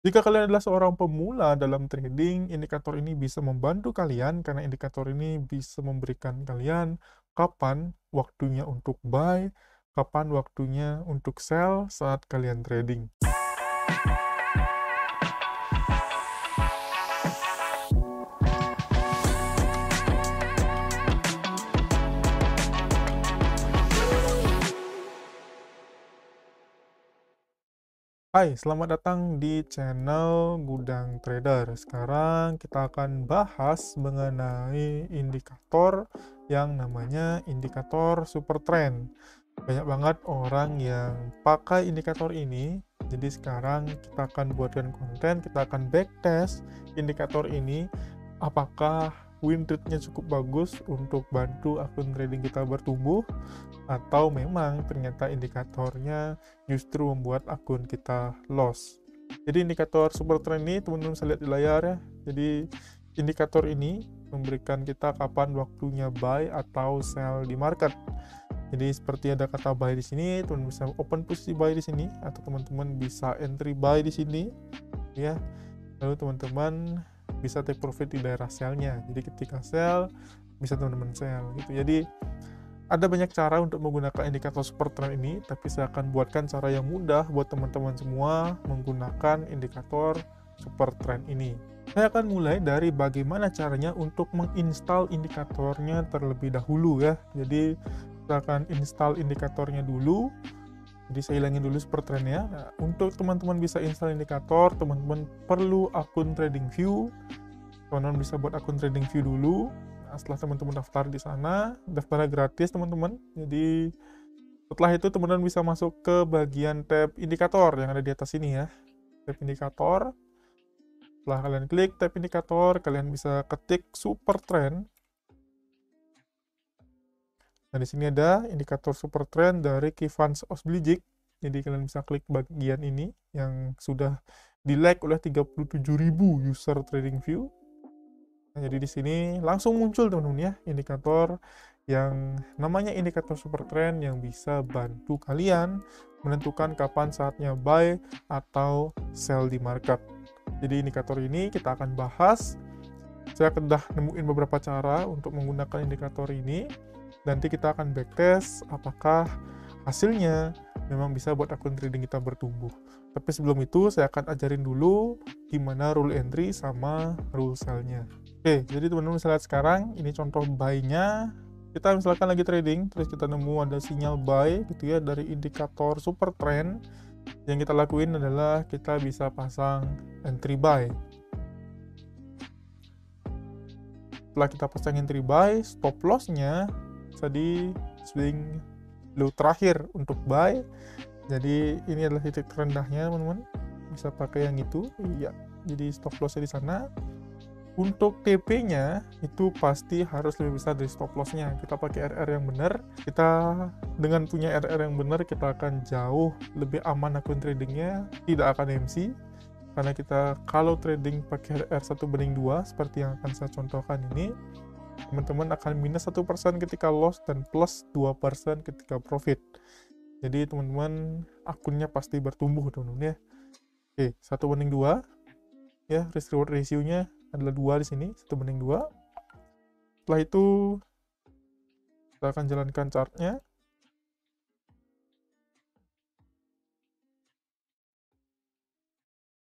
Jika kalian adalah seorang pemula dalam trading, indikator ini bisa membantu kalian karena indikator ini bisa memberikan kalian kapan waktunya untuk buy, kapan waktunya untuk sell saat kalian trading. Hai, selamat datang di channel Gudang Trader. Sekarang kita akan bahas mengenai indikator yang namanya indikator super trend. Banyak banget orang yang pakai indikator ini. Jadi sekarang kita akan buatkan konten, kita akan backtest indikator ini. Apakah win rate-nya cukup bagus untuk bantu akun trading kita bertumbuh, atau memang ternyata indikatornya justru membuat akun kita loss. Jadi indikator super trend ini teman-teman bisa lihat di layar ya. Jadi indikator ini memberikan kita kapan waktunya buy atau sell di market. Jadi seperti ada kata buy di sini, teman-teman bisa open posisi buy di sini, atau teman-teman bisa entry buy di sini ya. Lalu teman-teman bisa take profit di daerah sell-nya. Jadi ketika sell bisa teman-teman sell gitu. Jadi ada banyak cara untuk menggunakan indikator super trend ini, tapi saya akan buatkan cara yang mudah buat teman-teman semua menggunakan indikator super trend ini. Saya akan mulai dari bagaimana caranya untuk menginstal indikatornya terlebih dahulu ya. Jadi kita akan install indikatornya dulu. Jadi saya hilangin dulu super trendnya. Nah, untuk teman-teman bisa install indikator, teman-teman perlu akun TradingView. Teman-teman bisa buat akun TradingView dulu. Nah, setelah teman-teman daftar di sana, daftarnya gratis teman-teman. Jadi setelah itu teman-teman bisa masuk ke bagian tab indikator yang ada di atas ini ya. Tab indikator. Setelah kalian klik tab indikator, kalian bisa ketik super trend. Nah, di sini ada indikator super trend dari Keyfans Osblijic. Jadi kalian bisa klik bagian ini yang sudah di-like oleh 37.000 user TradingView. Nah, jadi di sini langsung muncul teman-teman ya indikator yang namanya indikator super trend yang bisa bantu kalian menentukan kapan saatnya buy atau sell di market. Jadi indikator ini kita akan bahas. Saya udah nemuin beberapa cara untuk menggunakan indikator ini. Nanti kita akan backtest apakah hasilnya memang bisa buat akun trading kita bertumbuh. Tapi sebelum itu saya akan ajarin dulu gimana rule entry sama rule sell-nya. Oke, jadi teman-teman bisa lihat sekarang ini contoh buy-nya. Kita misalkan lagi trading, terus kita nemu ada sinyal buy gitu ya dari indikator super trend. Yang kita lakuin adalah kita bisa pasang entry buy. Setelah kita pasang entry buy, stop loss-nya tadi swing low terakhir untuk buy. Jadi ini adalah titik terendahnya teman-teman. Bisa pakai yang itu. Iya. Jadi stop loss-nya di sana. Untuk TP-nya itu pasti harus lebih besar dari stop loss-nya. Kita pakai RR yang benar. Kita dengan punya RR yang benar, kita akan jauh lebih aman akun tradingnya. Tidak akan MC. Karena kita kalau trading pakai RR 1/2 seperti yang akan saya contohkan ini, teman-teman akan minus 1% ketika loss dan plus 2% ketika profit. Jadi teman-teman akunnya pasti bertumbuh teman-teman ya. Oke, 1/2 ya, risk reward ratio-nya adalah 2 di sini, 1/2. Setelah itu kita akan jalankan chart-nya.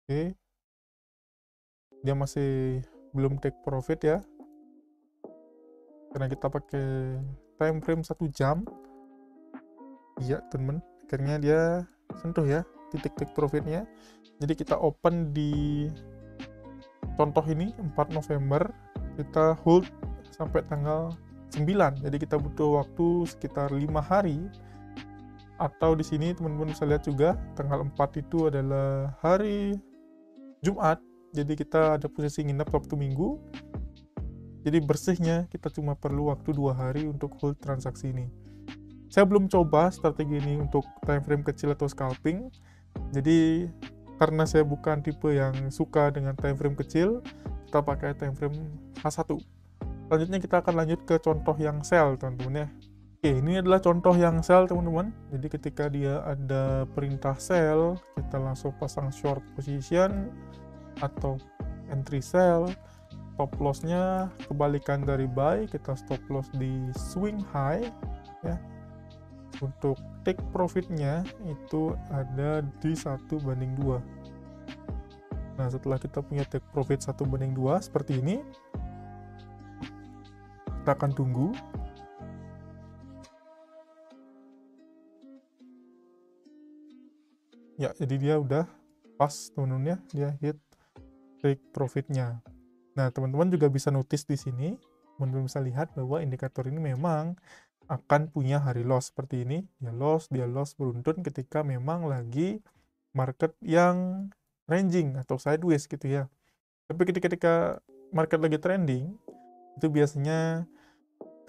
Oke. Dia masih belum take profit ya. Karena kita pakai time frame 1 jam. Iya, teman-teman. Akhirnya dia sentuh ya titik take profitnya. Jadi kita open di contoh ini 4 November, kita hold sampai tanggal 9. Jadi kita butuh waktu sekitar 5 hari. Atau di sini teman-teman bisa lihat juga tanggal 4 itu adalah hari Jumat. Jadi kita ada posisi nginep waktu Minggu. Jadi bersihnya kita cuma perlu waktu 2 hari untuk hold transaksi ini. Saya belum coba strategi ini untuk time frame kecil atau scalping. Jadi karena saya bukan tipe yang suka dengan time frame kecil, kita pakai time frame H1. Selanjutnya kita akan lanjut ke contoh yang sell teman-teman ya. Oke, ini adalah contoh yang sell teman-teman. Jadi ketika dia ada perintah sell, kita langsung pasang short position atau entry sell. Stop lossnya kebalikan dari buy, kita stop loss di swing high ya. Untuk take profitnya itu ada di 1:2. Nah, setelah kita punya take profit 1:2 seperti ini, kita akan tunggu. Ya, jadi dia udah pas teman-teman ya, dia hit take profitnya. Nah, teman-teman juga bisa notice di sini, teman-teman bisa lihat bahwa indikator ini memang akan punya hari loss seperti ini. Dia loss beruntun ketika memang lagi market yang ranging atau sideways gitu ya. Tapi ketika market lagi trending, itu biasanya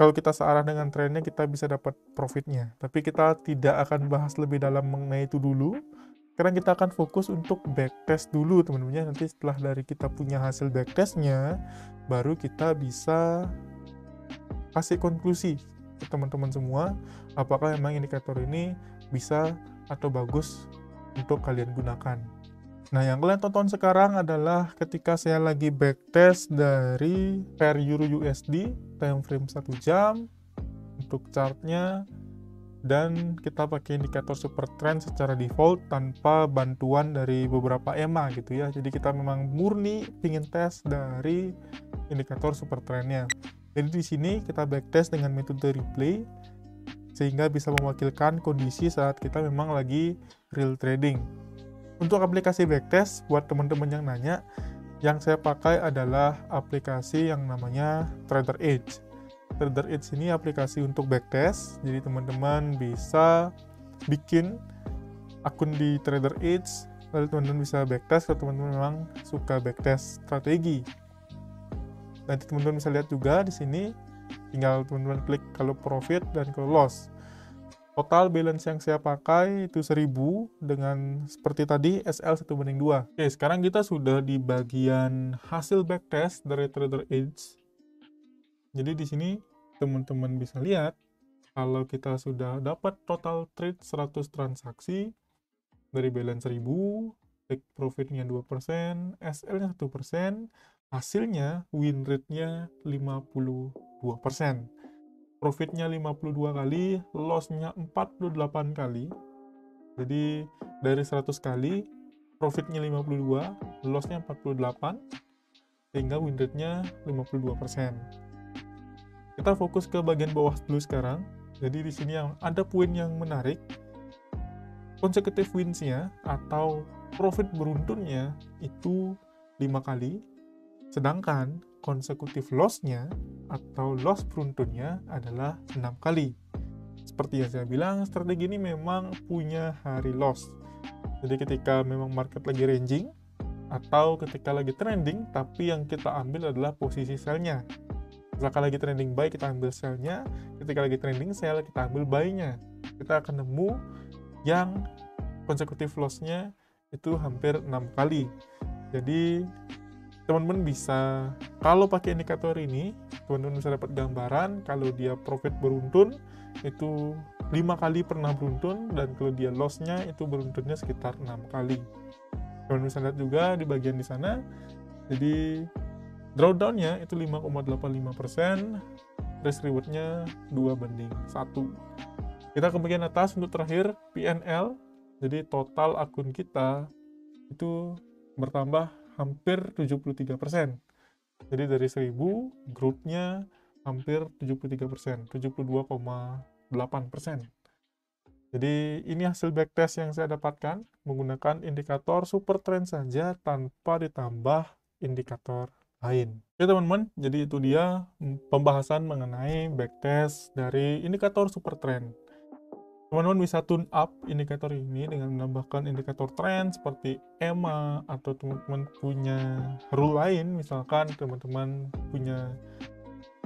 kalau kita searah dengan trennya kita bisa dapat profitnya. Tapi kita tidak akan bahas lebih dalam mengenai itu dulu. Sekarang kita akan fokus untuk backtest dulu teman-teman. Nanti setelah dari kita punya hasil backtestnya, baru kita bisa kasih konklusi ke teman-teman semua, apakah memang indikator ini bisa atau bagus untuk kalian gunakan. Nah, yang kalian tonton sekarang adalah ketika saya lagi backtest dari pair Euro USD time frame 1 jam untuk chartnya, dan kita pakai indikator super trend secara default tanpa bantuan dari beberapa EMA gitu ya. Jadi kita memang murni ingin tes dari indikator super trendnya. Jadi di sini kita backtest dengan metode replay sehingga bisa mewakilkan kondisi saat kita memang lagi real trading. Untuk aplikasi backtest, buat teman-teman yang nanya, yang saya pakai adalah aplikasi yang namanya Trader Edge. Trader Edge ini aplikasi untuk backtest, jadi teman-teman bisa bikin akun di Trader Edge, lalu teman-teman bisa backtest kalau teman-teman memang suka backtest strategi. Nanti teman-teman bisa lihat juga di sini, tinggal teman-teman klik kalau profit dan kalau loss. Total balance yang saya pakai itu 1000 dengan seperti tadi SL 1:2. Oke, sekarang kita sudah di bagian hasil backtest dari Trader Edge. Jadi di sini teman-teman bisa lihat kalau kita sudah dapat total trade 100 transaksi dari balance 1000, take profitnya 2%, SL-nya 1%, hasilnya win rate-nya 52%. Profitnya 52 kali, loss-nya 48 kali. Jadi dari 100 kali, profitnya 52, loss-nya 48, sehingga win rate-nya 52%. Kita fokus ke bagian bawah dulu sekarang. Jadi di sini yang ada poin yang menarik. Consecutive wins-nya atau profit beruntunnya itu 5 kali. Sedangkan consecutive loss-nya atau loss beruntunnya adalah 6 kali. Seperti yang saya bilang, strategi ini memang punya hari loss. Jadi ketika memang market lagi ranging atau ketika lagi trending, tapi yang kita ambil adalah posisi sell-nya. Misalkan lagi trending buy, kita ambil sell-nya. Ketika lagi trending sell, kita ambil buy-nya. Kita akan nemu yang consecutive loss-nya itu hampir 6 kali. Jadi teman-teman bisa, kalau pakai indikator ini, teman-teman bisa dapat gambaran kalau dia profit beruntun itu 5 kali pernah beruntun, dan kalau dia loss-nya itu beruntunnya sekitar 6 kali. Teman-teman bisa lihat juga di bagian di sana. Jadi drawdown-nya itu 5,85%, risk reward-nya 2:1. Kita ke bagian atas untuk terakhir, PNL. Jadi total akun kita itu bertambah hampir 73%. Jadi dari 1000, growth-nya hampir 73%, 72,8%. Jadi ini hasil backtest yang saya dapatkan menggunakan indikator super trend saja tanpa ditambah indikator lain. Oke teman-teman, jadi itu dia pembahasan mengenai backtest dari indikator super trend. Teman-teman bisa tune up indikator ini dengan menambahkan indikator trend seperti EMA, atau teman-teman punya rule lain, misalkan teman-teman punya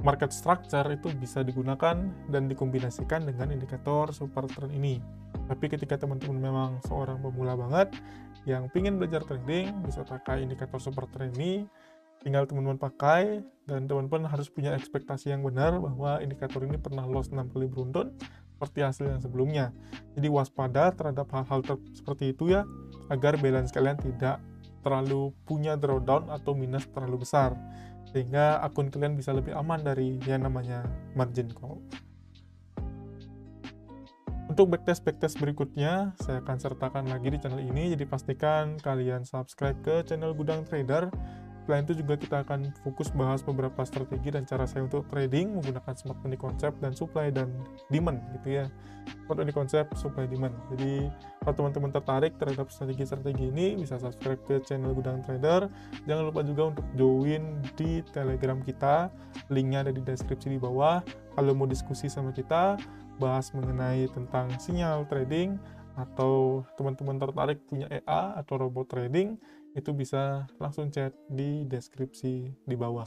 market structure, itu bisa digunakan dan dikombinasikan dengan indikator super trend ini. Tapi ketika teman-teman memang seorang pemula banget yang ingin belajar trading, bisa pakai indikator super trend ini. tinggal teman-teman pakai, dan teman-teman harus punya ekspektasi yang benar bahwa indikator ini pernah loss 6 kali beruntun seperti hasil yang sebelumnya. Jadi waspada terhadap hal-hal seperti itu ya, agar balance kalian tidak terlalu punya drawdown atau minus terlalu besar, sehingga akun kalian bisa lebih aman dari yang namanya margin call. Untuk backtest berikutnya, saya akan sertakan lagi di channel ini, jadi pastikan kalian subscribe ke channel Gudang Trader. Selain itu juga kita akan fokus bahas beberapa strategi dan cara saya untuk trading menggunakan smart money concept dan supply dan demand gitu ya. Smart money concept, supply demand. Jadi kalau teman-teman tertarik terhadap strategi-strategi ini, bisa subscribe ke channel Gudang Trader. Jangan lupa juga untuk join di Telegram kita, linknya ada di deskripsi di bawah. Kalau mau diskusi sama kita, bahas mengenai tentang sinyal trading, atau teman-teman tertarik punya EA atau robot trading, itu bisa langsung chat di deskripsi di bawah.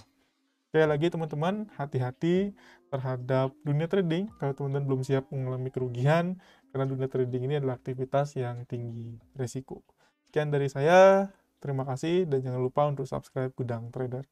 Sekali lagi teman-teman, hati-hati terhadap dunia trading kalau teman-teman belum siap mengalami kerugian, karena dunia trading ini adalah aktivitas yang tinggi resiko. Sekian dari saya, terima kasih, dan jangan lupa untuk subscribe Gudang Trader.